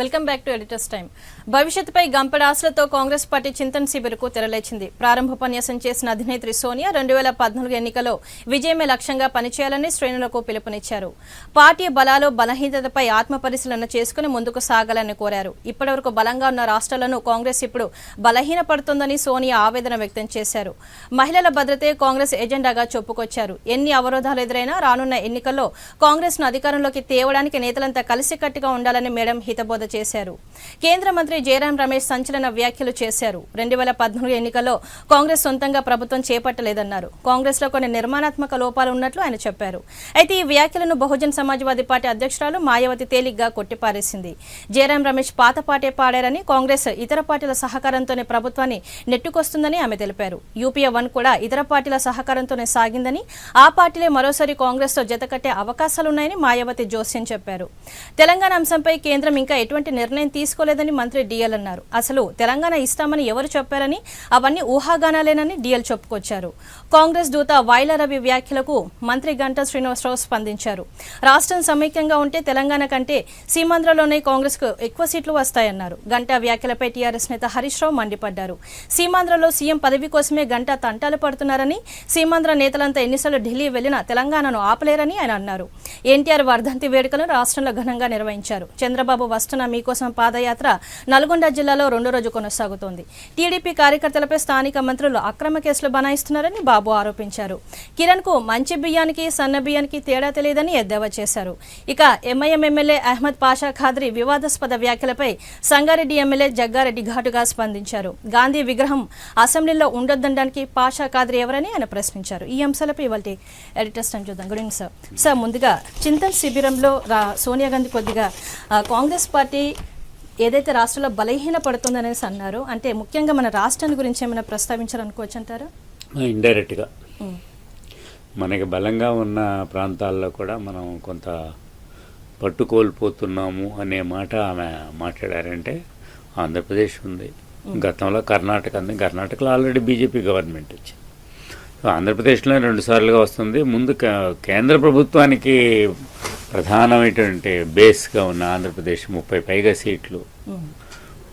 Welcome back to editors time. భవిష్యత్తుపై గంపెడ ఆశలతో కాంగ్రెస్ పార్టీ చింతన్ శిబిరకు తెరలేచింది. ప్రారంభోపన్యాసం చేసిన అధినేత్రి సోనియా 2014 ఎన్నికల్లో విజయమే లక్ష్యంగా పనిచేయాలని శ్రేణులకు పిలుపునిచ్చారు. పార్టీ బలాలు బలహీనతపై ఆత్మపరిశీలన చేసుకుని ముందుకు సాగాలని కోరారు. ఇప్పటివరకు బలంగా ఉన్న రాష్ట్రాలను కాంగ్రెస్ ఇప్పుడు బలహీనపడుతోందని సోనియా ఆవేదన వ్యక్తం చేశారు. మహిళల భద్రతే కాంగ్రెస్ ఎజెండాగా చెప్పుకొచ్చారు. ఎన్ని అవరోధాలు ఎదురైనా రానున్న ఎన్నికల్లో కాంగ్రెస్ ను అధికారంలోకి తేవడానికి నేతలంతా కలిసికట్టుగా ఉండాలని మేడం హితబోధ చేశారు. కేంద్ర మంత్రి జయరాం రమేష్ సంచలన వ్యాఖ్యలు చేశారు. 2014 ఎన్నికల్లో కాంగ్రెస్ సొంతంగా ప్రభుత్వం చేపట్టలేదన్నారు. కాంగ్రెస్ లో కొన్ని నిర్మాణాత్మక లోపాలు ఉన్నట్లు ఆయన చెప్పారు. అయితే ఈ వ్యాఖ్యలను బహుజన్ సమాజ్వాదీ పార్టీ అధ్యక్షురాలు మాయావతి తేలిగ్గా కొట్టిపారేసింది. జయరాం రమేష్ పాత పాటే పాడారని, కాంగ్రెస్ ఇతర పార్టీల సహకారంతోనే ప్రభుత్వాన్ని నెట్టుకొస్తుందని ఆమె తెలిపారు. యూపీఏ 1 కూడా ఇతర పార్టీల సహకారంతోనే సాగిందని, ఆ పార్టీలే మరోసారి కాంగ్రెస్ తో జతకట్టే అవకాశాలున్నాయని మాయావతి జోస్యం చెప్పారు. తెలంగాణ అంశంపై కేంద్రం ఇంకా ఎటువంటి నిర్ణయం తీసుకోలేదని మంత్రి డిఎల్ అన్నారు. అసలు తెలంగాణ ఇస్తామని ఎవరు చెప్పారని, అవన్నీ ఊహాగానాలేనని డిఎల్ చెప్పుకొచ్చారు. కాంగ్రెస్ దూత వైల రవి వ్యాఖ్యలకు మంత్రి గంటా శ్రీనివాసరావు స్పందించారు. రాష్ట్రం సమైక్యంగా ఉంటే తెలంగాణ కంటే సీమాంధ్రలోనే కాంగ్రెస్ కు ఎక్కువ సీట్లు వస్తాయన్నారు. గంటా వ్యాఖ్యలపై టీఆర్ఎస్ నేత హరీష్ రావు మండిపడ్డారు. సీమాంధ్రలో సీఎం పదవి కోసమే గంటా తంటాలు పడుతున్నారని, సీమాంధ్ర నేతలంతా ఎన్నిసార్లు ఢిల్లీ వెళ్లినా తెలంగాణను ఆపలేరని ఆయన అన్నారు. ఎన్టీఆర్ వర్ధంతి వేడుకలను రాష్ట్రంలో ఘనంగా నిర్వహించారు. చంద్రబాబు వస్తున్న మీకోసం పాదయాత్ర నల్గొండ జిల్లాలో 2వ రోజు కొనసాగుతోంది. టీడీపీ కార్యకర్తలపై స్థానిక మంత్రులు అక్రమ కేసులు బనాయిస్తున్నారని బాబు ఆరోపించారు. కిరణ్ కు మంచి బియ్యానికి సన్న బియ్యానికి తేడా తెలియదని ఎద్దేవా చేశారు. ఇక ఎంఐఎం ఎమ్మెల్యే అహ్మద్ పాషా ఖాద్రీ వివాదాస్పద వ్యాఖ్యలపై సంగారెడ్డి ఎమ్మెల్యే జగ్గారెడ్డి ఘాటుగా స్పందించారు. గాంధీ విగ్రహం అసెంబ్లీలో ఉండొద్దనడానికి పాషా ఖాద్రీ ఎవరని ఆయన ప్రశ్నించారు. ఈ అంశాలపై ఇవాళ ఎడిటర్స్ టైం చూద్దాం. Good evening sir. సార్, ముందుగా చింతన్ శిబిరంలో సోనియా గాంధీ కొద్దిగా కాంగ్రెస్ పార్టీ ఏదైతే రాష్ట్రంలో బలహీన పడుతుందనేసి అన్నారు, అంటే ముఖ్యంగా మన రాష్ట్రాన్ని గురించి ఏమైనా ప్రస్తావించాలనుకోవచ్చు అంటారా? ఇండైరెక్ట్గా మనకి బలంగా ఉన్న ప్రాంతాల్లో కూడా మనం కొంత పట్టుకోల్పోతున్నాము అనే మాట ఆమె మాట్లాడారంటే, ఆంధ్రప్రదేశ్ ఉంది, గతంలో కర్ణాటకలో ఆల్రెడీ బీజేపీ గవర్నమెంట్ వచ్చింది. సో ఆంధ్రప్రదేశ్లో 2 సార్లుగా వస్తుంది. ముందు కేంద్ర ప్రభుత్వానికి ప్రధానమైనటువంటి బేస్గా ఉన్న ఆంధ్రప్రదేశ్ 30 పైగా సీట్లు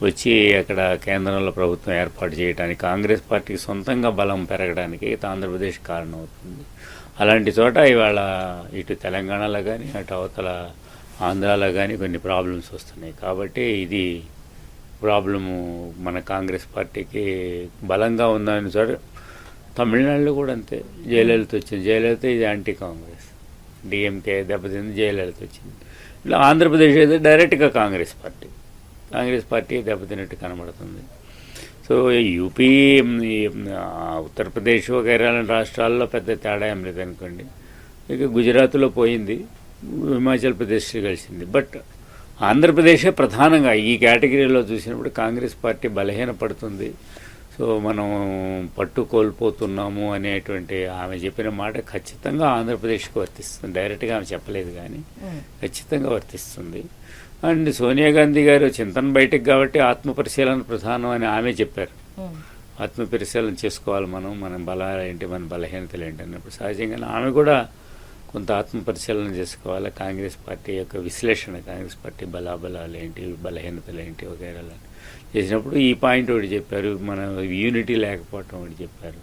వచ్చి అక్కడ కేంద్రంలో ప్రభుత్వం ఏర్పాటు చేయడానికి, కాంగ్రెస్ పార్టీకి సొంతంగా బలం పెరగడానికి ఆంధ్రప్రదేశ్ కారణమవుతుంది. అలాంటి చోట ఇవాళ ఇటు తెలంగాణలో కానీ అటు అవతల ఆంధ్రాలో కానీ కొన్ని ప్రాబ్లమ్స్ వస్తున్నాయి. కాబట్టి ఇది ప్రాబ్లము మన కాంగ్రెస్ పార్టీకి బలంగా ఉందని చోట. తమిళనాడులో కూడా అంతే, జయలలిత వచ్చింది. జయలలిత ఇది యాంటీ కాంగ్రెస్, డిఎంకే దెబ్బతింది, జయలలిత వచ్చింది. ఇట్లా ఆంధ్రప్రదేశ్ అయితే డైరెక్ట్గా కాంగ్రెస్ పార్టీ దెబ్బతిన్నట్టు కనబడుతుంది. సో యూపీ, ఉత్తరప్రదేశ్ వగైరా రాష్ట్రాల్లో పెద్ద తేడా ఏం లేదనుకోండి. ఇక గుజరాత్లో పోయింది, హిమాచల్ ప్రదేశ్ కలిసింది. బట్ ఆంధ్రప్రదేశే ప్రధానంగా ఈ కేటగిరీలో చూసినప్పుడు కాంగ్రెస్ పార్టీ బలహీనపడుతుంది. సో మనం పట్టు కోల్పోతున్నాము అనేటువంటి ఆమె చెప్పిన మాట ఖచ్చితంగా ఆంధ్రప్రదేశ్కి వర్తిస్తుంది. డైరెక్ట్గా ఆమె చెప్పలేదు కానీ ఖచ్చితంగా వర్తిస్తుంది. అండ్ సోనియా గాంధీ గారు చింతన బయటకు కాబట్టి ఆత్మపరిశీలన ప్రధానం అని ఆమె చెప్పారు. ఆత్మపరిశీలన చేసుకోవాలి, మన బలాలు ఏంటి, మన బలహీనతలు ఏంటి అన్నప్పుడు సహజంగానే ఆమె కూడా కొంత ఆత్మపరిశీలన చేసుకోవాలి. కాంగ్రెస్ పార్టీ యొక్క విశ్లేషణ, కాంగ్రెస్ పార్టీ బలాబలాలు ఏంటి, బలహీనతలు ఏంటి వగైరా చేసినప్పుడు ఈ పాయింట్ ఒకటి చెప్పారు. మన యూనిటీ లేకపోవటం ఒకటి చెప్పారు.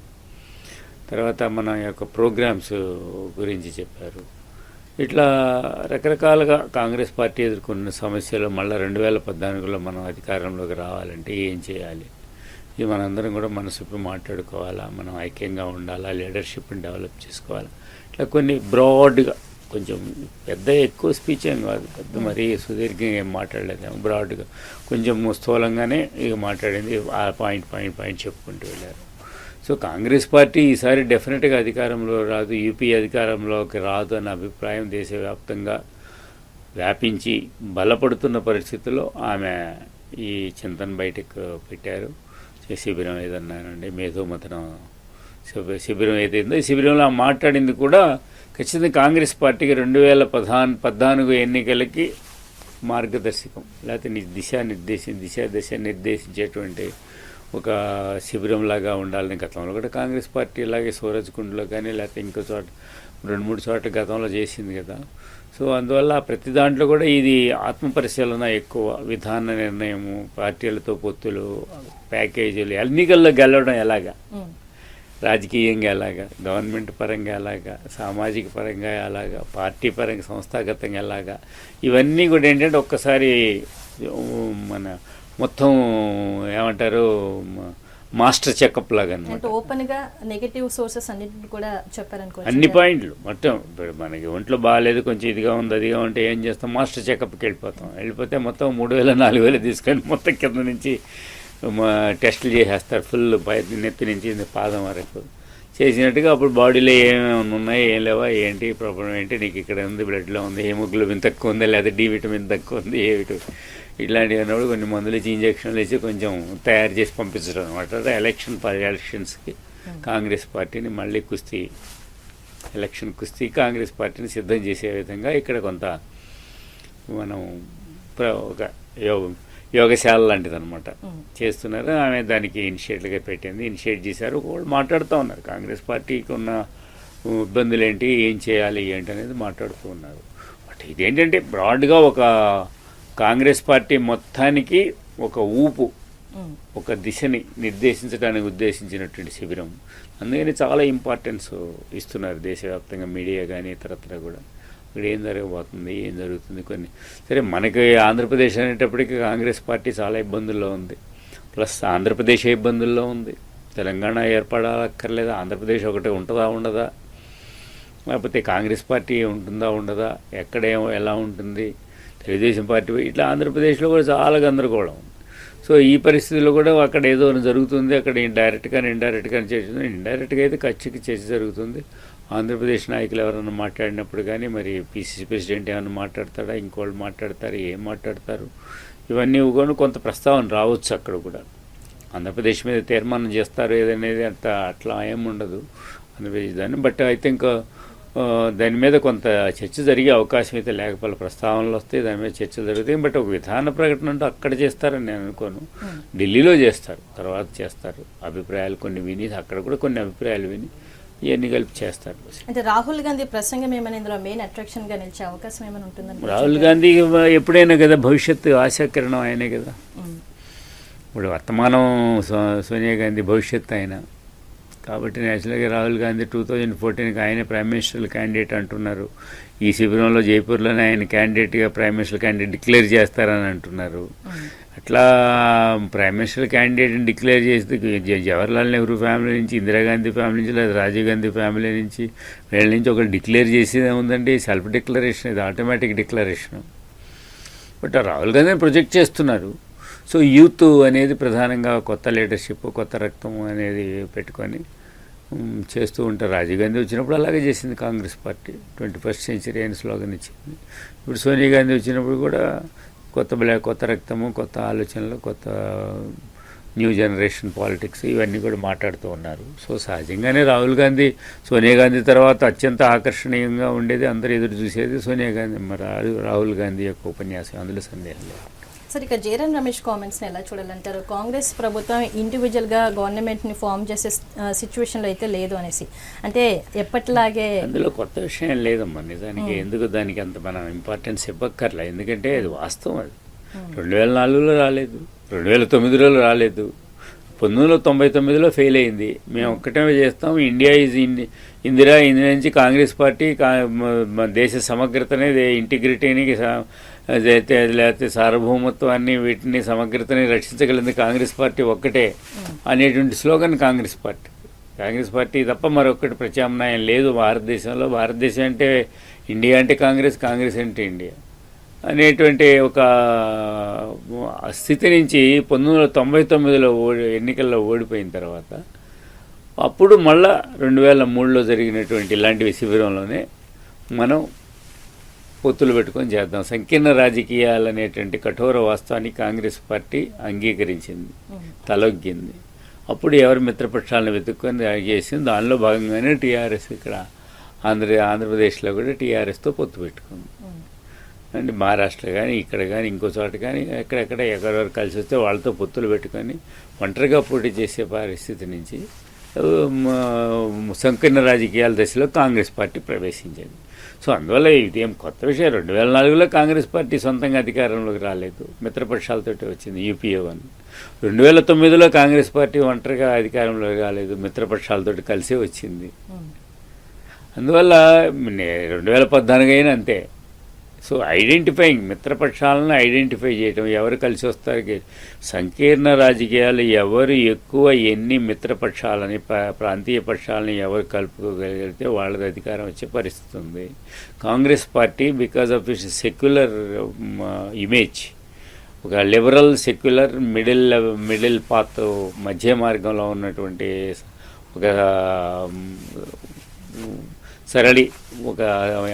తర్వాత మన యొక్క ప్రోగ్రామ్స్ గురించి చెప్పారు. ఇట్లా రకరకాలుగా కాంగ్రెస్ పార్టీ ఎదుర్కొన్న సమస్యలు మళ్ళీ 2014లో మనం అధికారంలోకి రావాలంటే ఏం చేయాలి, ఇది మనందరం కూడా మనసుపై మాట్లాడుకోవాలా, మనం ఐక్యంగా ఉండాలా, లీడర్షిప్ని డెవలప్ చేసుకోవాలా. ఇట్లా కొన్ని బ్రాడ్గా, కొంచెం ఎక్కువ స్పీచ్ ఏం కాదు, పెద్ద మరీ సుదీర్ఘంగా ఏం మాట్లాడలేదు, బ్రాడ్గా కొంచెం స్థూలంగానే ఇక మాట్లాడింది. ఆ పాయింట్ చెప్పుకుంటూ వెళ్ళారు. సో కాంగ్రెస్ పార్టీ ఈసారి డెఫినెట్గా అధికారంలో రాదు, యూపీ అధికారంలోకి రాదు అన్న అభిప్రాయం దేశవ్యాప్తంగా వ్యాపించి బలపడుతున్న పరిస్థితుల్లో ఆమె ఈ చింతన బయటకు పెట్టారు. శిబిరం ఏదన్నానండి, మేధోమథనం శిబిరం ఏదైందో ఈ శిబిరంలో మాట్లాడింది కూడా ఖచ్చితంగా కాంగ్రెస్ పార్టీకి 2014 ఎన్నికలకి మార్గదర్శకం, లేకపోతే దిశ నిర్దేశించేటువంటి ఒక శిబిరంలాగా ఉండాలని గతంలో కూడా కాంగ్రెస్ పార్టీ ఇలాగే సూరజ్కుండ్లో కానీ లేకపోతే ఇంకో చోట 2-3 చోట్ల గతంలో చేసింది కదా. సో అందువల్ల ప్రతి దాంట్లో కూడా ఇది ఆత్మపరిశీలన ఎక్కువ, విధాన నిర్ణయము, పార్టీలతో పొత్తులు, ప్యాకేజీలు, ఎన్నికల్లో గెలవడం ఎలాగా, రాజకీయంగా ఎలాగా, గవర్నమెంట్ పరంగా ఎలాగా, సామాజిక పరంగా ఎలాగా, పార్టీ పరంగా సంస్థాగతంగా ఎలాగా, ఇవన్నీ కూడా ఏంటంటే ఒక్కసారి మన మొత్తం ఏమంటారు మాస్టర్ చెకప్ లాగా అనమాట. ఓపెన్ గా నెగటివ్ సోర్సెస్ అన్నిటిని కూడా చెప్పారనుకో, అన్ని పాయింట్లు మొత్తం. ఇప్పుడు మనకి ఒంట్లో బాగాలేదు, కొంచెం ఇదిగా ఉంది, అదిగా ఉంటే ఏం చేస్తాం, మాస్టర్ చెకప్కి వెళ్ళిపోతే మొత్తం 3,000-4,000 తీసుకొని మొత్తం కింద నుంచి టెస్టులు చేసేస్తారు, ఫుల్ నెత్తి నుంచి పాదం వరకు చేసినట్టుగా. అప్పుడు బాడీలో ఏమేమి ఉన్నాయి, ఏం లేవా, ఏంటి ప్రాబ్లం ఏంటి, నీకు ఇక్కడ ఉంది, బ్లడ్లో ఉంది, హీమోగ్లోబిన్ తక్కువ ఉంది, లేదా డి విటమిన్ తక్కువ ఉంది, ఏ విటమిన్, ఇట్లాంటివి అన్నప్పుడు కొన్ని మందులు ఇచ్చి ఇంజక్షన్లు వేసి కొంచెం తయారు చేసి పంపించడం అనమాట. ఎలక్షన్స్కి కాంగ్రెస్ పార్టీని మళ్ళీ ఎలక్షన్ కుస్తీ కాంగ్రెస్ పార్టీని సిద్ధం చేసే విధంగా ఇక్కడ కొంత మనం ఒక యోగశాల లాంటిది అనమాట చేస్తున్నారు. ఆమె దానికి ఇనిషియేట్ చేశారు. వాళ్ళు మాట్లాడుతూ ఉన్నారు, కాంగ్రెస్ పార్టీకి ఉన్న ఇబ్బందులు ఏంటి, ఏం చేయాలి ఏంటి అనేది మాట్లాడుతూ ఉన్నారు. బట్ ఇదేంటంటే బ్రాడ్గా ఒక కాంగ్రెస్ పార్టీ మొత్తానికి ఒక ఊపు, ఒక దిశని నిర్దేశించడానికి ఉద్దేశించినటువంటి శిబిరం. అందుకని చాలా ఇంపార్టెన్స్ ఇస్తున్నారు దేశవ్యాప్తంగా మీడియా కానీ ఇతరత్ర కూడా. ఇక్కడ ఏం జరగబోతుంది, ఏం జరుగుతుంది, కొన్ని సరే మనకి ఆంధ్రప్రదేశ్ అనేటప్పటికీ కాంగ్రెస్ పార్టీ చాలా ఇబ్బందుల్లో ఉంది, ప్లస్ ఆంధ్రప్రదేశ్ ఇబ్బందుల్లో ఉంది. తెలంగాణ ఏర్పడాలక్కర్లేదా, ఆంధ్రప్రదేశ్ ఒకటే ఉంటుందా ఉండదా, లేకపోతే కాంగ్రెస్ పార్టీ ఉంటుందా ఉండదా, ఎక్కడేమో ఎలా ఉంటుంది, తెలుగుదేశం పార్టీ, ఇట్లా ఆంధ్రప్రదేశ్లో కూడా చాలా గందరగోళం. సో ఈ పరిస్థితుల్లో కూడా అక్కడ ఏదో జరుగుతుంది, అక్కడ ఇండైరెక్ట్గా చేస్తుంది. ఇండైరెక్ట్గా అయితే ఖచ్చితంగా చర్చ జరుగుతుంది. ఆంధ్రప్రదేశ్ నాయకులు ఎవరైనా మాట్లాడినప్పుడు కానీ, మరి పిసిసి ప్రెసిడెంట్ ఏమైనా మాట్లాడతాడా, ఇంకోళ్ళు మాట్లాడతారు, ఏం మాట్లాడతారు, ఇవన్నీ కూడా కొంత ప్రస్తావన రావచ్చు అక్కడ కూడా. ఆంధ్రప్రదేశ్ మీద తీర్మానం చేస్తారు ఏదనేది అట్లా ఏముండదు ఆంధ్రప్రదేశ్ దాన్ని. బట్ ఐ థింక్ దాని మీద కొంత చర్చ జరిగే అవకాశం అయితే లేకపోతే ప్రస్తావనలు వస్తాయి, దాని మీద చర్చ జరుగుతాయి. బట్ ఒక విధాన ప్రకటన అంటూ అక్కడ చేస్తారని నేను అనుకోను, ఢిల్లీలో చేస్తారు, తర్వాత చేస్తారు. అభిప్రాయాలు కొన్ని విని, అక్కడ కూడా కొన్ని అభిప్రాయాలు విని ఇవన్నీ కలిపి చేస్తారు. అంటే రాహుల్ గాంధీ ప్రసంగం ఏమైనా ఇందులో మెయిన్ అట్రాక్షన్ గా నిలిచే అవకాశం ఏమైనా ఉంటుందని? రాహుల్ గాంధీ ఎప్పుడైనా కదా భవిష్యత్తు ఆశాకిరణం ఆయనే కదా. ఇప్పుడు వర్తమానం సోనియా గాంధీ, భవిష్యత్తు ఆయన కాబట్టి నేచురల్గా రాహుల్ గాంధీ 2014కి ఆయనే ప్రైమ్ మినిస్టర్ క్యాండిడేట్ అంటున్నారు. ఈ శిబిరంలో జైపూర్లోనే ఆయన క్యాండిడేట్గా ప్రైమ్ మినిస్టర్ క్యాండిడేట్ డిక్లేర్ చేస్తారని అంటున్నారు. అట్లా ప్రైమ్ మినిస్టర్ క్యాండిడేట్ని డిక్లేర్ చేస్తే జవహర్లాల్ నెహ్రూ ఫ్యామిలీ నుంచి, ఇందిరాగాంధీ ఫ్యామిలీ నుంచి, లేదా రాజీవ్ గాంధీ ఫ్యామిలీ నుంచి, వీళ్ళ నుంచి ఒకరు డిక్లేర్ చేసేది ఏముందండి, సెల్ఫ్ డిక్లరేషన్, ఇది ఆటోమేటిక్ డిక్లరేషన్. బట్ రాహుల్ గాంధీని ప్రొజెక్ట్ చేస్తున్నారు. సో యూత్ అనేది ప్రధానంగా కొత్త లీడర్షిప్, కొత్త రక్తం అనేది పెట్టుకొని చేస్తూ ఉంటారు. రాజీవ్ గాంధీ వచ్చినప్పుడు అలాగే చేసింది కాంగ్రెస్ పార్టీ, 21st సెంచరీ అని స్లోగన్ ఇచ్చింది. ఇప్పుడు సోనియా గాంధీ వచ్చినప్పుడు కూడా కొత్త రక్తము, కొత్త ఆలోచనలు, కొత్త న్యూ జనరేషన్ పాలిటిక్స్ ఇవన్నీ కూడా మాట్లాడుతూ ఉన్నారు. సో సహజంగానే రాహుల్ గాంధీ, సోనియా గాంధీ తర్వాత అత్యంత ఆకర్షణీయంగా ఉండేది, అందరూ ఎదురు చూసేది సోనియా గాంధీ, రాహుల్ గాంధీ యొక్క ఉపన్యాసం, అందులో సందేహం లేదు. సార్, ఇక జయరాం రమేష్ కామెంట్స్ని ఎలా చూడాలంటారు? కాంగ్రెస్ ప్రభుత్వం ఇండివిజువల్గా గవర్నమెంట్ని ఫామ్ చేసే సిచ్యువేషన్లో అయితే లేదు అనేసి, అంటే ఎప్పటిలాగే అందులో కొత్త విషయం లేదమ్మా నిజానికి. ఎందుకు దానికి అంత మనం ఇంపార్టెన్స్ ఇవ్వక్కర్లే, ఎందుకంటే అది వాస్తవం. అది 2004లో రాలేదు, 2009లో రాలేదు, 1999లో ఫెయిల్ అయింది. మేము ఒక్కటే చేస్తాం, ఇండియా ఈజ్ ఇందిరా నుంచి కాంగ్రెస్ పార్టీ దేశ సమగ్రతని, ఇంటిగ్రిటీని, లేకపోతే సార్వభౌమత్వాన్ని, వీటిని సమగ్రతని రక్షించగలిగింది కాంగ్రెస్ పార్టీ ఒక్కటే అనేటువంటి స్లోగన్ కాంగ్రెస్ పార్టీ తప్ప మరొకటి ప్రత్యామ్నాయం లేదు భారతదేశంలో. భారతదేశం అంటే ఇండియా అంటే కాంగ్రెస్, కాంగ్రెస్ అంటే ఇండియా అనేటువంటి ఒక స్థితి నుంచి 1999లో ఎన్నికల్లో ఓడిపోయిన తర్వాత అప్పుడు మళ్ళా 2003లో జరిగినటువంటి ఇలాంటి శిబిరంలోనే మనం పొత్తులు పెట్టుకొని చేద్దాం. సంకీర్ణ రాజకీయాలు అనేటువంటి కఠోర వాస్తవాన్ని కాంగ్రెస్ పార్టీ అంగీకరించింది, తలొగ్గింది. అప్పుడు ఎవరి మిత్రపక్షాలను వెతుక్కొని చేసింది. దానిలో భాగంగానే టీఆర్ఎస్ ఇక్కడ ఆంధ్రప్రదేశ్లో కూడా టీఆర్ఎస్తో పొత్తు పెట్టుకుంది. అండ్ మహారాష్ట్ర కానీ ఇక్కడ కానీ ఇంకో చోట కానీ ఎక్కడెక్కడ ఎవరెవరు కలిసి వస్తే వాళ్ళతో పొత్తులు పెట్టుకొని ఒంటరిగా పోటీ చేసే పరిస్థితి నుంచి సంకీర్ణ రాజకీయాల దశలో కాంగ్రెస్ పార్టీ ప్రవేశించింది. సో అందువల్ల ఇదేం కొత్త విషయం. 2004లో కాంగ్రెస్ పార్టీ సొంతంగా అధికారంలోకి రాలేదు, మిత్రపక్షాలతోటి వచ్చింది యూపీఏ 1. 2009లో కాంగ్రెస్ పార్టీ ఒంటరిగా అధికారంలోకి రాలేదు, మిత్రపక్షాలతోటి కలిసే వచ్చింది. అందువల్ల 2014 అయినా అంతే. సో ఐడెంటిఫైయింగ్ మిత్రపక్షాలను ఐడెంటిఫై చేయటం, ఎవరు కలిసి వస్తారు, సంకీర్ణ రాజకీయాలు ఎవరు ఎక్కువ ఎన్ని మిత్రపక్షాలని ప్రాంతీయ పక్షాలని ఎవరు కలుపుకోగలిగితే వాళ్ళది అధికారం వచ్చే పరిస్థితి ఉంది. Congress party because of it's secular image, ఒక లిబరల్ సెక్యులర్ మిడిల్ పాత్ మధ్య మార్గంలో ఉన్నటువంటి ఒక సరళి, ఒక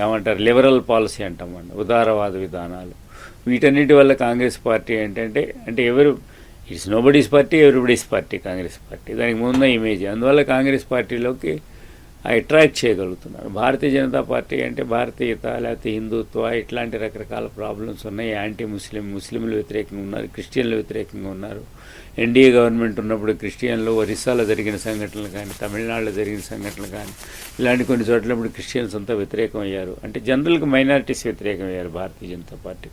ఏమంటారు లిబరల్ పాలసీ అంటామండి, ఉదారవాద విధానాలు, వీటన్నిటి వల్ల కాంగ్రెస్ పార్టీ అంటే ఎవరు it's nobody's party, everybody's party Congress party, దానికి ముందు ఇమేజ్. అందువల్ల కాంగ్రెస్ పార్టీలోకి అట్రాక్ట్ చేయగలుగుతున్నారు. భారతీయ జనతా పార్టీ అంటే భారతీయత లేకపోతే హిందుత్వ ఇట్లాంటి రకరకాల ప్రాబ్లమ్స్ ఉన్నాయి. యాంటీ ముస్లింలు వ్యతిరేకంగా ఉన్నారు, క్రిస్టియన్లు వ్యతిరేకంగా ఉన్నారు. ఎన్డీఏ గవర్నమెంట్ ఉన్నప్పుడు క్రిస్టియన్లు ఒరిస్సాలో జరిగిన సంఘటనలు కానీ, తమిళనాడులో జరిగిన సంఘటనలు కానీ, ఇలాంటి కొన్ని చోట్ల ఇప్పుడు క్రిస్టియన్స్ అంతా వ్యతిరేకం అయ్యారు. అంటే జనరల్గా మైనారిటీస్ వ్యతిరేకం అయ్యారు భారతీయ జనతా పార్టీ.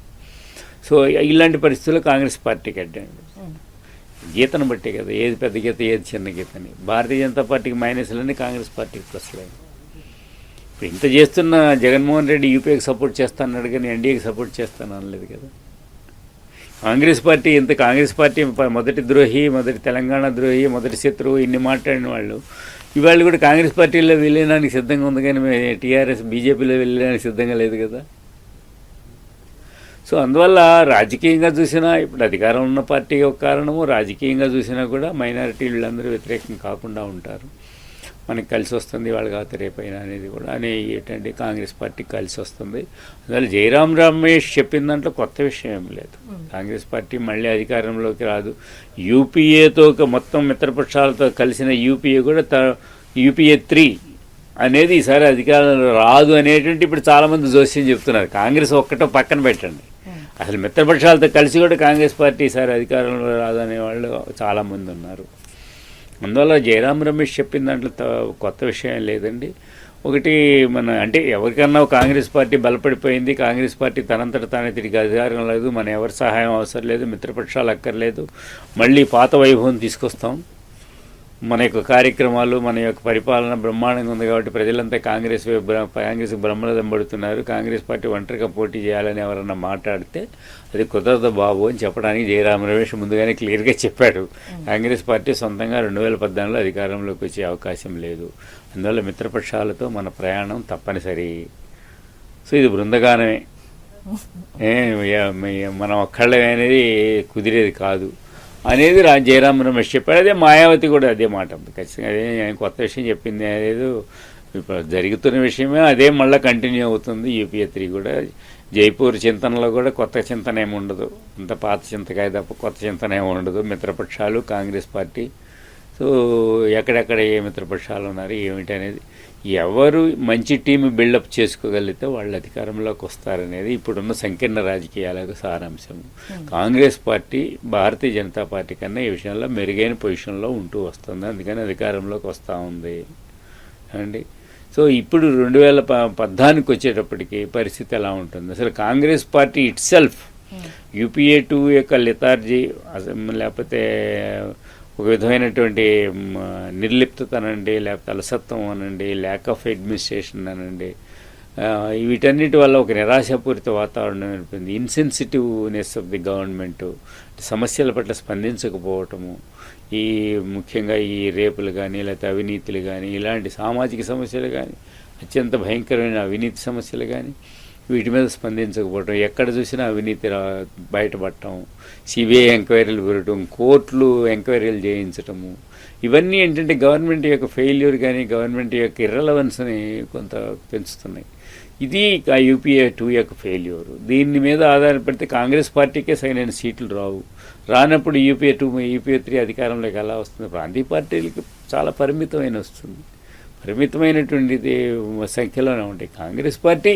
సో ఇలాంటి పరిస్థితుల్లో కాంగ్రెస్ పార్టీకి అడ్డండి గీతను బట్టే కదా, ఏది పెద్ద గీత ఏది చిన్న గీత అని. భారతీయ జనతా పార్టీకి మైనస్లన్నీ కాంగ్రెస్ పార్టీకి ప్లస్లే. ఇప్పుడు ఇంత చేస్తున్న జగన్మోహన్ రెడ్డి యూపీఏకి సపోర్ట్ చేస్తానన్నాడు కానీ ఎన్డీఏకి సపోర్ట్ చేస్తాను అనలేదు కదా. కాంగ్రెస్ పార్టీ మొదటి ద్రోహి, మొదటి తెలంగాణ ద్రోహి, మొదటి శత్రువు ఇన్ని మాట్లాడిన వాళ్ళు ఇవాళ కూడా కాంగ్రెస్ పార్టీలో వెళ్ళడానికి సిద్ధంగా ఉంది కానీ టీఆర్ఎస్ బీజేపీలో వెళ్ళడానికి సిద్ధంగా లేదు కదా. సో అందువల్ల రాజకీయంగా చూసినా ఇప్పుడు అధికారం ఉన్న పార్టీ ఒక కారణము, రాజకీయంగా చూసినా కూడా మైనారిటీ వీళ్ళందరూ వ్యతిరేకం కాకుండా ఉంటారు. మనకి కలిసి వస్తుంది వాళ్ళు కాకపోతే రేపైనా అనేది కూడా ఏంటంటే కాంగ్రెస్ పార్టీ కలిసి వస్తుంది. అందువల్ల జయరాం రమేష్ చెప్పిన దాంట్లో కొత్త విషయం ఏం లేదు. కాంగ్రెస్ పార్టీ మళ్ళీ అధికారంలోకి రాదు. యూపీఏతో మొత్తం మిత్రపక్షాలతో కలిసిన యూపీఏ కూడా యూపీఏ 3 అనేది ఈసారి అధికారంలో రాదు అనేటువంటి ఇప్పుడు చాలామంది జోస్యం చెప్తున్నారు. కాంగ్రెస్ ఒక్కటో పక్కన పెట్టండి, అసలు మిత్రపక్షాలతో కలిసి కూడా కాంగ్రెస్ పార్టీ ఈసారి అధికారంలో రాదనే వాళ్ళు చాలామంది ఉన్నారు. అందువల్ల జయరాం రమేష్ చెప్పిన దాంట్లో కొత్త విషయం లేదండి. ఒకటి అంటే ఎవరికన్నా కాంగ్రెస్ పార్టీ బలపడిపోయింది, కాంగ్రెస్ పార్టీ తనంతట తానే తిరిగి అధికారం లేదు, మన ఎవరి సహాయం అవసరం లేదు, మిత్రపక్షాలు అక్కర్లేదు, మళ్ళీ పాత వైభవం తీసుకొస్తాం, మన యొక్క కార్యక్రమాలు మన యొక్క పరిపాలన బ్రహ్మాండంగా ఉంది కాబట్టి ప్రజలంతా కాంగ్రెస్కి బ్రహ్మరథం పడుతున్నారు, కాంగ్రెస్ పార్టీ ఒంటరిగా పోటీ చేయాలని ఎవరన్నా మాట్లాడితే అది కుదరదు బాబు అని చెప్పడానికి జయరాం రమేష్ ముందుగానే క్లియర్గా చెప్పాడు. కాంగ్రెస్ పార్టీ సొంతంగా 2014లో అధికారంలోకి వచ్చే అవకాశం లేదు. అందువల్ల మిత్రపక్షాలతో మన ప్రయాణం తప్పనిసరి. సో ఇది బృందగానమే, మనం ఒక్కళ్ళమే అనేది కుదిరేది కాదు అనేది జయరాం రమేష్ చెప్పాడు. అదే మాయావతి కూడా అదే మాట ఖచ్చితంగా, అదే కొత్త విషయం చెప్పింది అనేది ఇప్పుడు జరుగుతున్న విషయమే, అదే మళ్ళీ కంటిన్యూ అవుతుంది. యూపీఏ 3 కూడా జైపూర్ చింతనలో కూడా కొత్త చింతన ఏమి ఉండదు, అంత పాత చింతకాయ తప్ప కొత్త చింతన ఏమి ఉండదు. మిత్రపక్షాలు కాంగ్రెస్ పార్టీ, సో ఎక్కడెక్కడ ఏ మిత్రపక్షాలు ఉన్నారు ఏమిటి అనేది ఎవరు మంచి టీం బిల్డప్ చేసుకోగలిగితే వాళ్ళు అధికారంలోకి వస్తారనేది ఇప్పుడున్న సంకీర్ణ రాజకీయాలకు సారాంశం. కాంగ్రెస్ పార్టీ భారతీయ జనతా పార్టీ కన్నా ఈ విషయంలో మెరుగైన పొజిషన్లో ఉంటూ వస్తుంది, అందుకని అధికారంలోకి వస్తూ ఉంది అండి. సో ఇప్పుడు 2014కి వచ్చేటప్పటికి పరిస్థితి ఎలా ఉంటుంది, అసలు Congress party itself UPA 2 యొక్క లెథార్జీ లేకపోతే ఒక విధమైనటువంటి నిర్లిప్తత అనండి, లేకపోతే అలసత్వం అనండి, ల్యాక్ ఆఫ్ అడ్మినిస్ట్రేషన్ అనండి, వీటన్నిటి వల్ల ఒక నిరాశాపూరిత వాతావరణం ఏర్పడింది. ఇన్సెన్సిటివ్నెస్ ఆఫ్ ది గవర్నమెంట్, సమస్యల పట్ల స్పందించకపోవటము, ఈ ముఖ్యంగా ఈ రేపులు కానీ లేకపోతే అవినీతులు కానీ ఇలాంటి సామాజిక సమస్యలు కానీ అత్యంత భయంకరమైన అవినీతి సమస్యలు కానీ వీటి మీద స్పందించకపోవటం, ఎక్కడ చూసినా అవినీతి బయటపడటం, సిబిఐ ఎంక్వైరీలు పెరగటం, కోర్టులు ఎంక్వైరీలు చేయించటము, ఇవన్నీ ఏంటంటే గవర్నమెంట్ యొక్క ఫెయిల్యూర్ కానీ గవర్నమెంట్ యొక్క ఇర్రెలవెన్స్ని కొంత పెంచుతున్నాయి. ఇది ఆ యూపీఏ 2 యొక్క ఫెయిల్యూర్. దీని మీద ఆధారపడితే కాంగ్రెస్ పార్టీకే సరైన సీట్లు రానప్పుడు యూపీఏ 3 అధికారంలోకి ఎలా వస్తుంది? ప్రాంతీయ పార్టీలకి చాలా పరిమితమైనటువంటిది సంఖ్యలోనే ఉంటాయి. కాంగ్రెస్ పార్టీ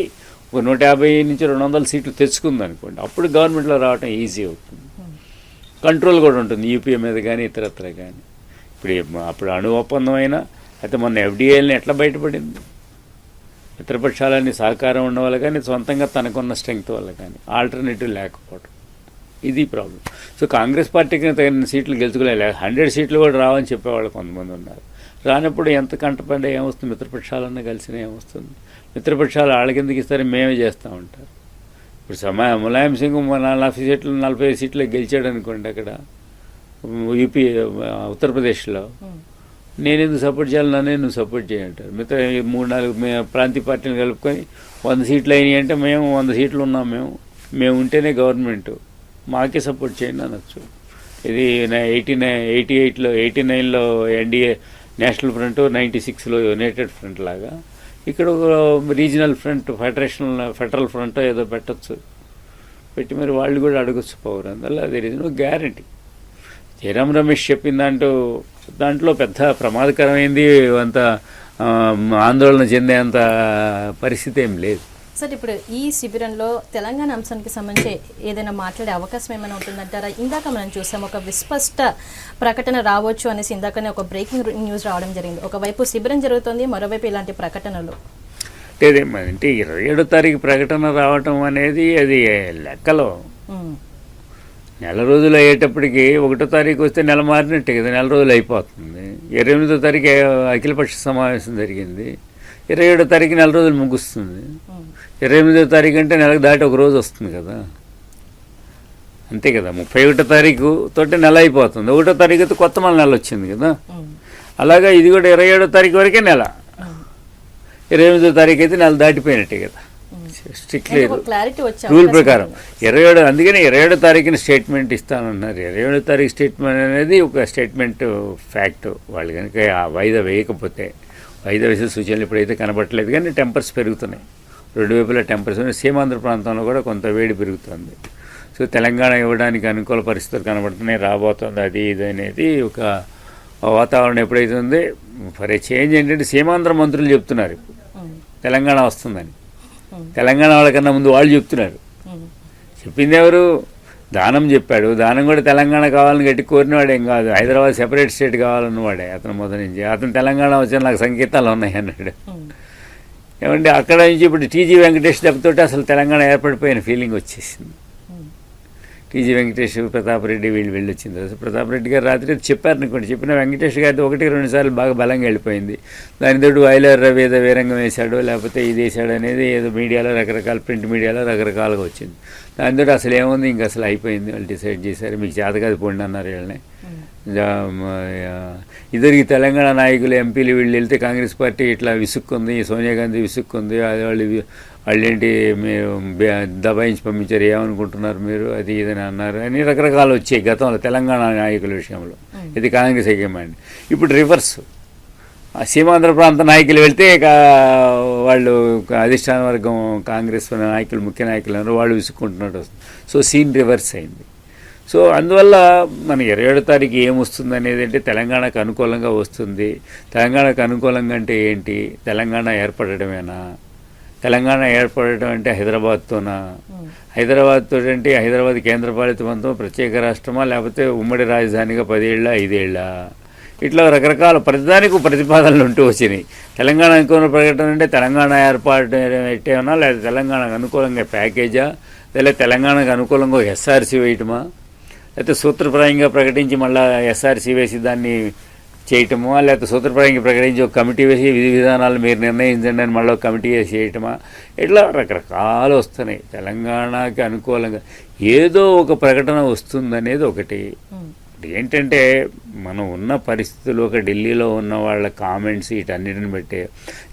ఒక 150 నుంచి 200 సీట్లు తెచ్చుకుంది అనుకోండి, అప్పుడు గవర్నమెంట్లో రావటం ఈజీ అవుతుంది. కంట్రోల్ కూడా ఉంటుంది యూపీఏ మీద కానీ ఇతరత్ర కానీ. అప్పుడు అణు ఒప్పందం అయినా అయితే మొన్న ఎఫ్డీఐని ఎట్లా బయటపడింది? మిత్రపక్షాలన్నీ సహకారం ఉన్న వాళ్ళు కానీ సొంతంగా తనకున్న స్ట్రెంగ్త్ వల్ల కానీ ఆల్టర్నేటివ్ లేకపోవడం, ఇది ప్రాబ్లం. సో కాంగ్రెస్ పార్టీకి తగిన సీట్లు గెలుచుకోలేదు. 100 సీట్లు కూడా రావని చెప్పేవాళ్ళు కొంతమంది ఉన్నారు. రానప్పుడు ఎంత కంటపడ్డా ఏమొస్తుంది? మిత్రపక్షాలన్నా కలిసినా ఏమొస్తుంది? మిత్రపక్షాలు వాళ్ళకి ఎందుకు ఇస్తారు? మేమే చేస్తూ ఉంటారు. ఇప్పుడు ములాయం సింగ్ 45 సీట్లు గెలిచాడు అనుకోండి అక్కడ యూపీ ఉత్తరప్రదేశ్లో, నేను ఎందుకు సపోర్ట్ చేయాలి? నన్నే నువ్వు సపోర్ట్ చేయంటారు. మిగతా 3-4 ప్రాంతీయ పార్టీలు కలుపుకొని 100 సీట్లు అయినాయి అంటే మేము 100 సీట్లు ఉన్నాం, మేము ఉంటేనే గవర్నమెంటు, మాకే సపోర్ట్ చేయండి అనొచ్చు. ఇది 89లో ఎన్డీఏ నేషనల్ ఫ్రంట్, 96లో యునైటెడ్ ఫ్రంట్ లాగా ఇక్కడ ఒక రీజనల్ ఫ్రంట్, ఫెడరల్ ఫ్రంట్ ఏదో పెట్టచ్చు. పెట్టి మరి వాళ్ళు కూడా అడగచ్చు పవర్. అందువల్ల there is no guarantee. Jairam Ramesh చెప్పిన దాంట్లో పెద్ద ప్రమాదకరమైంది, అంత ఆందోళన చెందేంత పరిస్థితి ఏం లేదు. సార్, ఇప్పుడు ఈ శిబిరంలో తెలంగాణ అంశానికి సంబంధించి ఏదైనా మాట్లాడే అవకాశం ఏమైనా ఉంటుందంటారా? ఇందాక మనం చూసాం ఒక విస్పష్ట ప్రకటన రావచ్చు అనేసి ఇందాకనే ఒక బ్రేకింగ్ న్యూస్ రావడం జరిగింది. ఒకవైపు శిబిరం జరుగుతుంది, మరోవైపు ఇలాంటి ప్రకటనలు. అంటే 27వ తారీఖు ప్రకటన రావటం అనేది అది లెక్కలో నెల రోజులు అయ్యేటప్పటికి 1వ తారీఖు వస్తే నెల మారినట్టే కదా, నెల రోజులు అయిపోతుంది. 28వ తారీఖు అఖిలపక్ష సమావేశం జరిగింది, 27వ తారీఖు నెల రోజులు ముగుస్తుంది. 28వ తారీఖు అంటే నెలకు దాటి ఒక రోజు వస్తుంది కదా, అంతే కదా. 31వ తారీఖు తోటి నెల అయిపోతుంది, 1వ తారీఖుతో కొత్త నెల వచ్చింది కదా. అలాగా ఇది కూడా 27వ తారీఖు వరకే నెల, 28వ తారీఖు అయితే నెల దాటిపోయినట్టే కదా. స్ట్రిక్ట్ లేదు రూల్ ప్రకారం 27. అందుకని 27వ తారీఖున స్టేట్మెంట్ ఇస్తానన్నారు. 27వ తారీఖు స్టేట్మెంట్ అనేది ఒక స్టేట్మెంట్ ఫ్యాక్ట్. వాళ్ళు కనుక ఆ వాయిదా వేయకపోతే, వాయిదా వేసే సూచనలు ఇప్పుడైతే కనబట్టలేదు కానీ టెంపర్స్ పెరుగుతున్నాయి, రెండు వైపులా టెంపర్స్. సీమాంధ్ర ప్రాంతంలో కూడా కొంత వేడి పెరుగుతుంది. సో తెలంగాణ ఇవ్వడానికి అనుకూల పరిస్థితులు కనబడుతున్నాయి, రాబోతుంది అది ఇది అనేది ఒక వాతావరణం ఎప్పుడైతే ఉంది. ఫర్ ఏ చేంజ్ ఏంటంటే సీమాంధ్ర మంత్రులు చెప్తున్నారు తెలంగాణ వస్తుందని. తెలంగాణ వాళ్ళకన్నా ముందు వాళ్ళు చెప్తున్నారు. చెప్పింది ఎవరు? దానం చెప్పాడు. దానం కూడా తెలంగాణ కావాలని గట్టి కోరినవాడు ఏం కాదు, హైదరాబాద్ సెపరేట్ స్టేట్ కావాలన్నవాడే అతను మొదటి నుంచి. అతను తెలంగాణ వచ్చిన నాకు సంకేతాలు ఉన్నాయి అన్నాడు. ఏమంటే అక్కడ నుంచి ఇప్పుడు టీజీ వెంకటేష్ దెబ్బతోటి అసలు తెలంగాణ ఏర్పడిపోయిన ఫీలింగ్ వచ్చేసింది. టీజీ వెంకటేష్, ప్రతాప్ రెడ్డి వీళ్ళు వెళ్ళొచ్చింది. అసలు ప్రతాప్ రెడ్డి గారు రాత్రి చెప్పారనుకోండి, చెప్పిన వెంకటేష్ గారితో 1-2 సార్లు బాగా బలంగా వెళ్ళిపోయింది. దానితోటి వైలర్ రవి ఏదో వీరంగం వేశాడు, లేకపోతే ఇది వేసాడు అనేది ఏదో మీడియాలో రకరకాల ప్రింట్ మీడియాలో రకరకాలుగా వచ్చింది. దానితో అసలు ఏముంది, ఇంక అసలు అయిపోయింది. వాళ్ళు డిసైడ్ చేశారు, మీకు చేత కాదు పోండి అన్నారు వీళ్ళని. ఇద్దరికి తెలంగాణ నాయకులు ఎంపీలు వీళ్ళు వెళ్తే కాంగ్రెస్ పార్టీ ఇట్లా విసుక్కుంది, సోనియా గాంధీ విసుక్కుంది, వాళ్ళేంటి మీరు దబాయించి పంపించారు, ఏమనుకుంటున్నారు మీరు, అది ఇదని అన్నారు అని రకరకాలు వచ్చాయి గతంలో తెలంగాణ నాయకుల విషయంలో. ఇది కాంగ్రెస్ హైకమాండ్. ఇప్పుడు రివర్స్, సీమాంధ్ర ప్రాంత నాయకులు వెళ్తే వాళ్ళు అధిష్టాన వర్గం కాంగ్రెస్ నాయకులు, ముఖ్య నాయకులు అన్నారు, వాళ్ళు విసుక్కుంటున్నట్టు వస్తుంది. సో సీన్ రివర్స్ అయింది. సో అందువల్ల మన 27వ తారీఖు ఏమొస్తుంది అనేది అంటే తెలంగాణకు అనుకూలంగా వస్తుంది. తెలంగాణకు అనుకూలంగా అంటే ఏంటి? తెలంగాణ ఏర్పడటమేనా? తెలంగాణ ఏర్పడటం అంటే హైదరాబాద్తోనా? హైదరాబాద్తో అంటే హైదరాబాద్ కేంద్రపాలిత ప్రాంతం, ప్రత్యేక రాష్ట్రమా, లేకపోతే ఉమ్మడి రాజధానిగా 10 ఏళ్ళ 5 ఏళ్ళ? ఇట్లా రకరకాల ప్రతిదానికి ప్రతిపాదనలు ఉంటూ వచ్చినాయి. తెలంగాణ అనుకూల ప్రకటన అంటే తెలంగాణ ఏర్పాటు పెట్టేమన్నా, లేదా తెలంగాణకు అనుకూలంగా ప్యాకేజా, లేదా తెలంగాణకు అనుకూలంగా ఎస్ఆర్సీ వేయటమా, లేకపోతే సూత్రప్రాయంగా ప్రకటించి మళ్ళీ ఎస్ఆర్సీ వేసి దాన్ని చేయటమా, లేకపోతే సూత్రప్రాయంగా ప్రకటించి ఒక కమిటీ వేసి విధి విధానాలు మీరు నిర్ణయించండి అని మళ్ళీ ఒక కమిటీ వేసి చేయటమా, ఇట్లా రకరకాలు వస్తున్నాయి. తెలంగాణకి అనుకూలంగా ఏదో ఒక ప్రకటన వస్తుందనేది ఒకటి. ఏంటంటే మనం ఉన్న పరిస్థితులు, ఒక ఢిల్లీలో ఉన్న వాళ్ళ కామెంట్స్, వీటన్నిటిని బట్టి,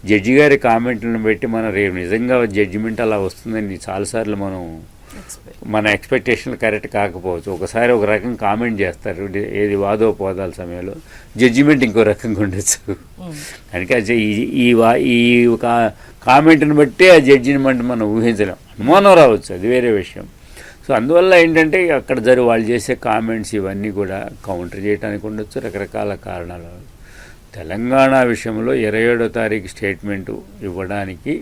జడ్జి గారి కామెంట్లను బట్టి మనం రేపు నిజంగా జడ్జిమెంట్ అలా వస్తుందని చాలాసార్లు మన ఎక్స్పెక్టేషన్లు కరెక్ట్ కాకపోవచ్చు. ఒకసారి ఒక రకం కామెంట్ చేస్తారు, ఏది వాదోపవాదాల సమయంలో, జడ్జిమెంట్ ఇంకో రకంగా ఉండొచ్చు. కనుక ఈ కామెంట్ని బట్టి ఆ జడ్జిమెంట్ మనం ఊహించలేం, అనుమానం రావచ్చు, అది వేరే విషయం. సో అందువల్ల ఏంటంటే అక్కడ వాళ్ళు చేసే కామెంట్స్ ఇవన్నీ కూడా కౌంటర్ చేయడానికి ఉండొచ్చు, రకరకాల కారణాలు. తెలంగాణ విషయంలో 27వ తారీఖు స్టేట్మెంటు ఇవ్వడానికి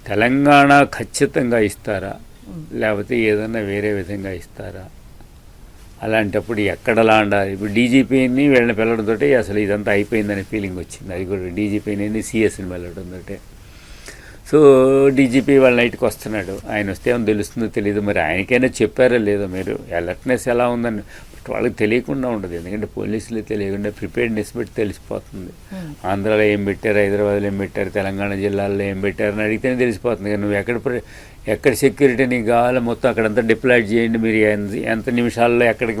తెలంగాణ ఖచ్చితంగా ఇస్తారా లేకపోతే ఏదన్నా వేరే విధంగా ఇస్తారా? అలాంటప్పుడు ఎక్కడ లాండా? ఇప్పుడు డీజీపీని వీళ్ళని వెళ్ళడంతో అసలు ఇదంతా అయిపోయిందనే ఫీలింగ్ వచ్చింది. అది కూడా డీజీపీని సిఎస్ని వెళ్ళడంతో. సో డీజీపీ వాళ్ళ నైట్కి వస్తున్నాడు. ఆయన వస్తే ఏమో తెలుస్తుందో తెలియదు. మరి ఆయనకైనా చెప్పారో లేదో మీరు అలర్ట్నెస్ ఎలా ఉందని. బట్ వాళ్ళకి తెలియకుండా ఉండదు, ఎందుకంటే పోలీసులు తెలియకుండా ప్రిపేర్డ్నెస్ బట్టి తెలిసిపోతుంది. ఆంధ్రాలో ఏం పెట్టారు, హైదరాబాద్లో ఏం పెట్టారు, తెలంగాణ జిల్లాల్లో ఏం పెట్టారని అడిగితేనే తెలిసిపోతుంది. కానీ నువ్వు ఎక్కడ సెక్యూరిటీ నీకు కావాలో మొత్తం అక్కడంతా డిప్లాయ్ చేయండి, మీరు ఎంత నిమిషాల్లో ఎక్కడికి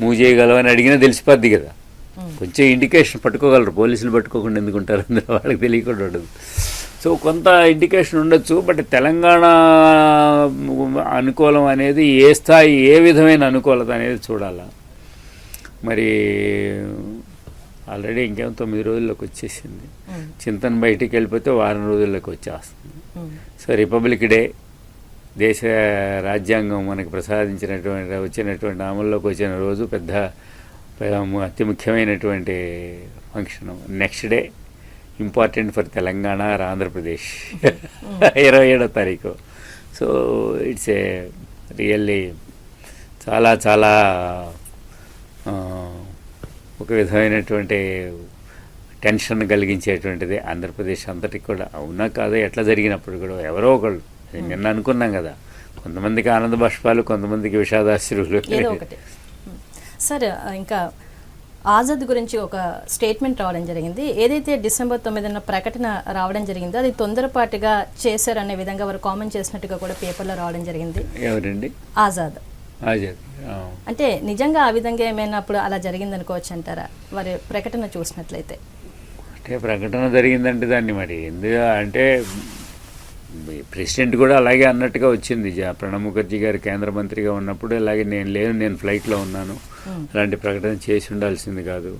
మూవ్ చేయగలవని అడిగినా తెలిసిపోద్ది కదా. కొంచెం ఇండికేషన్ పట్టుకోగలరు, పోలీసులు పట్టుకోకుండా ఎందుకుంటారు, అందులో వాళ్ళకి తెలియకుండా ఉండదు. సో కొంత ఇండికేషన్ ఉండొచ్చు. బట్ తెలంగాణ అనుకూలం అనేది ఏ స్థాయి, ఏ విధమైన అనుకూలత అనేది చూడాలా. మరి ఆల్రెడీ ఇంకేమో 9 రోజుల్లోకి వచ్చేసింది. చింతన బయటికి వెళ్ళిపోతే వారం రోజుల్లోకి వచ్చేస్తుంది. సో రిపబ్లిక్ డే, దేశ రాజ్యాంగం మనకు వచ్చినటువంటి అమల్లోకి వచ్చిన రోజు అతి ముఖ్యమైనటువంటి function. Next day important for Telangana are Andhra Pradesh 27వ తారీఖు. సో ఇట్స్ ఏ రియల్లీ చాలా చాలా ఒక విధమైనటువంటి టెన్షన్ కలిగించేటువంటిది ఆంధ్రప్రదేశ్ అంతటికి కూడా. అవునా కాదా ఎట్లా జరిగినప్పుడు కూడా ఎవరో ఒకళ్ళు, నిన్న అనుకున్నాం కదా, కొంతమందికి ఆనంద బాష్పాలు, కొంతమందికి విషాదాశ్రువులు. సార్, ఇంకా ఆజాద్ గురించి ఒక స్టేట్మెంట్ రావడం జరిగింది. ఏదైతే December 9న ప్రకటన రావడం జరిగిందో అది తొందరపాటుగా చేశారనే విధంగా వారు కామెంట్ చేసినట్టుగా కూడా పేపర్లో రావడం జరిగింది. ఎవరండి? ఆజాద్. అంటే నిజంగా ఆ విధంగా ఏమైనా అప్పుడు అలా జరిగింది అనుకోవచ్చు అంటారా వారి ప్రకటన చూసినట్లయితే? అంటే ప్రకటన జరిగిందంటే దాన్ని మరి ఎందుకు అంటే ప్రెసిడెంట్ కూడా అలాగే అన్నట్టుగా వచ్చింది. ప్రణబ్ ముఖర్జీ గారు కేంద్ర మంత్రిగా ఉన్నప్పుడు అలాగే నేను ఫ్లైట్లో ఉన్నాను, అలాంటి ప్రకటన చేసి ఉండాల్సింది కాదు,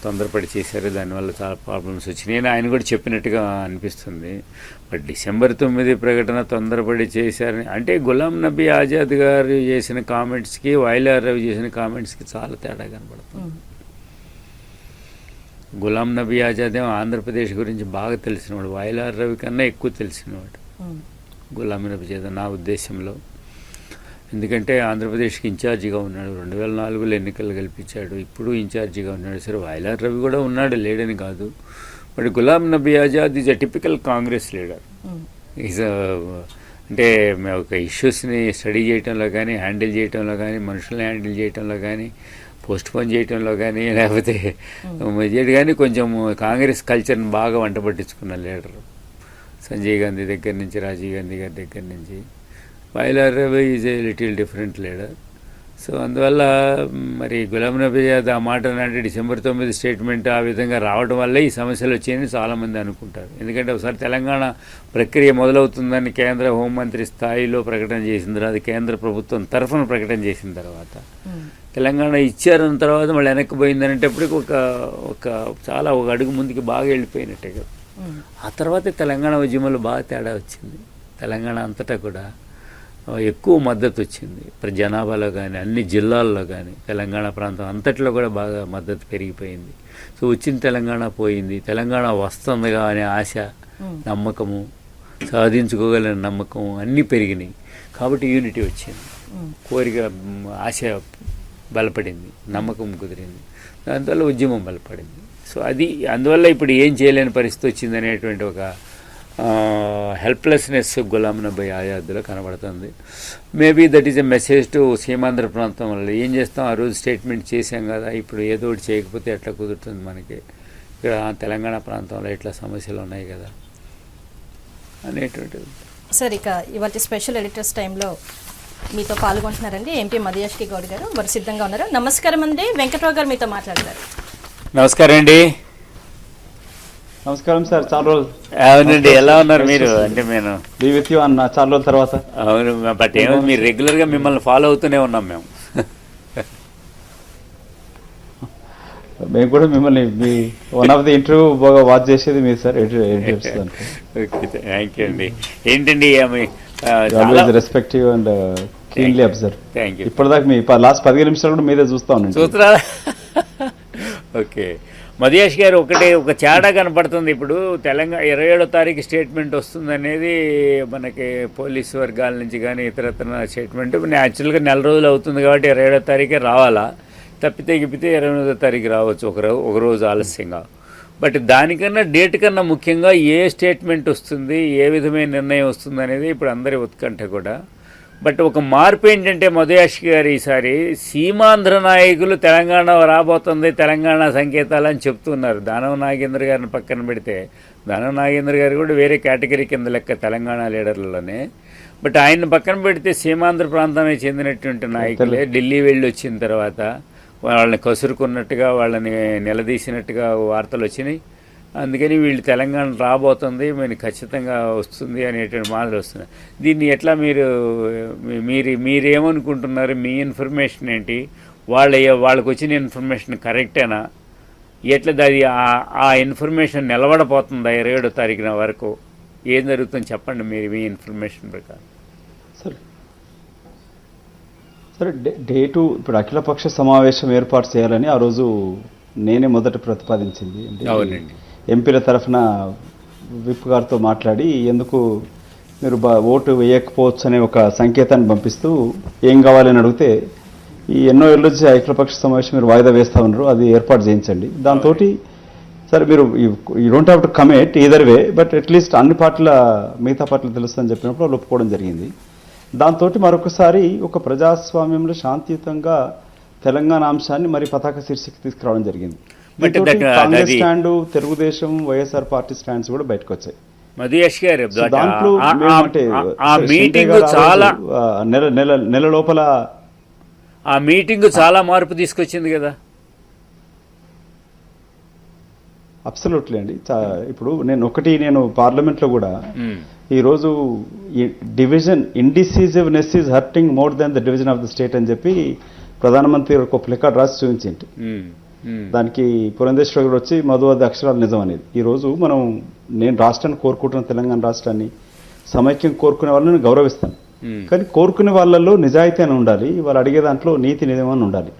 తొందరపడి చేశారు, దానివల్ల చాలా ప్రాబ్లమ్స్ వచ్చినాయి అని ఆయన కూడా చెప్పినట్టుగా అనిపిస్తుంది. బట్ December 9 ప్రకటన తొందరపడి చేశారని అంటే గులాం నబీ ఆజాద్ గారు చేసిన కామెంట్స్కి వైలార్ రవి చేసిన కామెంట్స్కి చాలా తేడా కనబడుతుంది. గులాం నబీ ఆజాద్ ఏమో ఆంధ్రప్రదేశ్ గురించి బాగా తెలిసినవాడు, వైలార్ రవి కన్నా ఎక్కువ తెలిసినవాడు గులాం నబీ ఆజాద్ నా ఉద్దేశంలో. ఎందుకంటే ఆంధ్రప్రదేశ్కి ఇన్ఛార్జిగా ఉన్నాడు, 2004లో ఎన్నికలు గెలిపించాడు, ఇప్పుడు ఇన్ఛార్జిగా ఉన్నాడు. సరే వైలార్ రవి కూడా ఉన్నాడు, లేడని కాదు. But Ghulam Nabi Azad is a typical Congress leader. Is అంటే ఒక ఇష్యూస్ని స్టడీ చేయడంలో కానీ, హ్యాండిల్ చేయడంలో కానీ, మనుషుల్ని హ్యాండిల్ చేయడంలో కానీ, పోస్ట్ పోన్ చేయడంలో కానీ, లేకపోతే చేయడం కానీ కొంచెం కాంగ్రెస్ కల్చర్ని బాగా వంట పట్టించుకున్న లీడరు. సంజయ్ గాంధీ దగ్గర నుంచి, రాజీవ్ గాంధీ గారి దగ్గర నుంచి. Vayalar Ravi is a little different leader. So అందువల్ల మరి గులాం నబీ ఆజాద్ ఆ మాట అంటే December 9 స్టేట్మెంట్ ఆ విధంగా రావడం వల్లే ఈ సమస్యలు వచ్చాయని చాలామంది అనుకుంటారు. ఎందుకంటే ఒకసారి తెలంగాణ ప్రక్రియ మొదలవుతుందని కేంద్ర హోంమంత్రి స్థాయిలో ప్రకటన చేసిన తర్వాత, కేంద్ర ప్రభుత్వం తరఫున ప్రకటన చేసిన తర్వాత, తెలంగాణ ఇచ్చారన్న తర్వాత మళ్ళీ వెనక్కి పోయిందనేటప్పటికి ఒక అడుగు ముందుకి బాగా వెళ్ళిపోయినట్టే కదా. ఆ తర్వాత తెలంగాణ ఉద్యమంలో బాగా తేడా వచ్చింది. తెలంగాణ అంతటా కూడా ఎక్కువ మద్దతు వచ్చింది, జనాభాలో కానీ, అన్ని జిల్లాల్లో కానీ, తెలంగాణ ప్రాంతం అంతట్లో కూడా బాగా మద్దతు పెరిగిపోయింది. సో వచ్చిన తెలంగాణ పోయింది, తెలంగాణ వస్తుందిగా అనే ఆశ, నమ్మకము, సాధించుకోగలిగిన నమ్మకం అన్నీ పెరిగినాయి. కాబట్టి యూనిటీ వచ్చింది, కోరిక, ఆశ బలపడింది, నమ్మకం కుదిరింది, దానివల్ల ఉద్యమం బలపడింది. సో అందువల్ల ఇప్పుడు ఏం చేయలేని పరిస్థితి వచ్చింది అనేటువంటి ఒక హెల్ప్లెస్నెస్ గులాం నబీ ఆజాద్లో కనబడుతుంది. Maybe that is a message to Seemandhra ప్రాంతం వల్ల. ఏం చేస్తాం, ఆ రోజు స్టేట్మెంట్ చేసాం కదా, ఇప్పుడు ఏదో ఒకటి చేయకపోతే ఎట్లా కుదురుతుంది మనకి, ఇక్కడ తెలంగాణ ప్రాంతంలో ఇట్లా సమస్యలు ఉన్నాయి కదా అనేటువంటిది. సార్, ఇక ఇవాళ స్పెషల్ ఎడిటర్స్ టైంలో మీతో పాల్గొంటున్నారండి ఎంపీ మధుయాష్కి గౌడ్ గారు. వారు సిద్ధంగా ఉన్నారు. నమస్కారం అండి. వెంకట్రావు గారు మీతో మాట్లాడతారు. నమస్కారం అండి. నమస్కారం సార్, చాలా రోజులు. అవునండి, ఎలా ఉన్నారు మీరు? అంటే నేను విత్ యూ అన్న చాలా రోజుల తర్వాత. అవును, బట్ ఏమో మీరు రెగ్యులర్గా మిమ్మల్ని ఫాలో అవుతూనే ఉన్నాం మేము. మేము కూడా మిమ్మల్ని మీ వన్ ఆఫ్ ది ఇంటర్వ్యూ బాగా వాచ్ చేసేది మీరు సార్. ఓకే, థ్యాంక్ యూ అండి. ఏంటండి respective and cleanly observe. Thank you. ఇప్పటిదాకా మీ లాస్ట్ 15 నిమిషాలు కూడా మీరే చూస్తా ఉన్నాను. చూస్తారా? ఓకే. మధుయాష్ గారు ఒక తేడా కనపడుతుంది. ఇప్పుడు తెలంగాణ 27వ తారీఖు స్టేట్మెంట్ వస్తుందనేది మనకి పోలీసు వర్గాల నుంచి కానీ ఇతరత్ర స్టేట్మెంట్ న్యాచురల్గా నెల రోజులు అవుతుంది కాబట్టి 27వ తారీఖే రావాలా, తప్పితే 28వ తారీఖు రావచ్చు ఒక రోజు ఆలస్యంగా. బట్ దానికన్నా డేట్ కన్నా ముఖ్యంగా ఏ స్టేట్మెంట్ వస్తుంది, ఏ విధమైన నిర్ణయం వస్తుంది అనేది ఇప్పుడు అందరి ఉత్కంఠ కూడా. బట్ ఒక మార్పు ఏంటంటే మధుయాష్ గారు ఈసారి సీమాంధ్ర నాయకులు తెలంగాణ రాబోతుంది, తెలంగాణ సంకేతాలు అని చెప్తున్నారు. దానవ నాగేంద్ర గారిని పక్కన పెడితే, దానవ నాగేంద్ర గారు కూడా వేరే కేటగిరీ కింద లెక్క తెలంగాణ లీడర్లలోనే. బట్ ఆయన పక్కన పెడితే సీమాంధ్ర ప్రాంతానికి చెందినటువంటి నాయకులే ఢిల్లీ వెళ్ళి వచ్చిన తర్వాత వాళ్ళని కసురుకున్నట్టుగా, వాళ్ళని నిలదీసినట్టుగా వార్తలు వచ్చినాయి. అందుకని వీళ్ళు తెలంగాణ రాబోతుంది, మీరు ఖచ్చితంగా వస్తుంది అనేటువంటి మాటలు వస్తున్నాయి. దీన్ని ఎట్లా మీరేమనుకుంటున్నారు? మీ ఇన్ఫర్మేషన్ ఏంటి? వాళ్ళకి వచ్చిన ఇన్ఫర్మేషన్ కరెక్టేనా? ఎట్లా అది ఆ ఇన్ఫర్మేషన్ నిలబడపోతుందా 27వ తారీఖున వరకు? ఏం జరుగుతుందో చెప్పండి మీరు మీ ఇన్ఫర్మేషన్ ప్రకారం. సరే, డేటు ఇప్పుడు అఖిలపక్ష సమావేశం ఏర్పాటు చేయాలని ఆ రోజు నేనే మొదట ప్రతిపాదించింది. అవునండి. ఎంపీల తరఫున విప్ గారితో మాట్లాడి ఎందుకు మీరు ఓటు వేయకపోవచ్చు అనే ఒక సంకేతాన్ని పంపిస్తూ ఏం కావాలని అడిగితే, ఈ ఎన్నో ఏళ్ళ నుంచి అఖిలపక్ష సమావేశం మీరు వాయిదా వేస్తా ఉన్నారు, అది ఏర్పాటు చేయించండి. దాంతో సరే మీరు you don't have to commit either way, but at least అన్ని మిగతా పార్టీలు తెలుస్తుందని చెప్పినప్పుడు వాళ్ళు ఒప్పుకోవడం జరిగింది. దాంతో మరొకసారి ఒక ప్రజాస్వామ్యంలో శాంతియుతంగా తెలంగాణ అంశాన్ని మరి పతాక శీర్షిక తీసుకురావడం జరిగింది. Congress stand, Telugu Desam, YSR party stands కూడా బయటకు వచ్చాయి. మధుయాష్ గారు దాంట్లో నెల లోపల ఆ మీటింగ్ చాలా మార్పు తీసుకొచ్చింది కదా. అబ్సల్యూట్లీ అండి. ఇప్పుడు నేను పార్లమెంట్లో కూడా ఈరోజు division indecisiveness is hurting more than the division of the state అని చెప్పి ప్రధానమంత్రి ఒక ప్లకార్డ్ రాసి చూపించింది. దానికి పురంధేశ్వర గారు వచ్చి మధు అది అక్షరాలు నిజం అనేది. ఈరోజు నేను రాష్ట్రాన్ని కోరుకుంటున్న, తెలంగాణ రాష్ట్రాన్ని సమైక్యం కోరుకునే వాళ్ళని గౌరవిస్తాను. కానీ కోరుకునే వాళ్ళల్లో నిజాయితీ అని ఉండాలి, వాళ్ళు అడిగే దాంట్లో నీతి నిజమని ఉండాలి.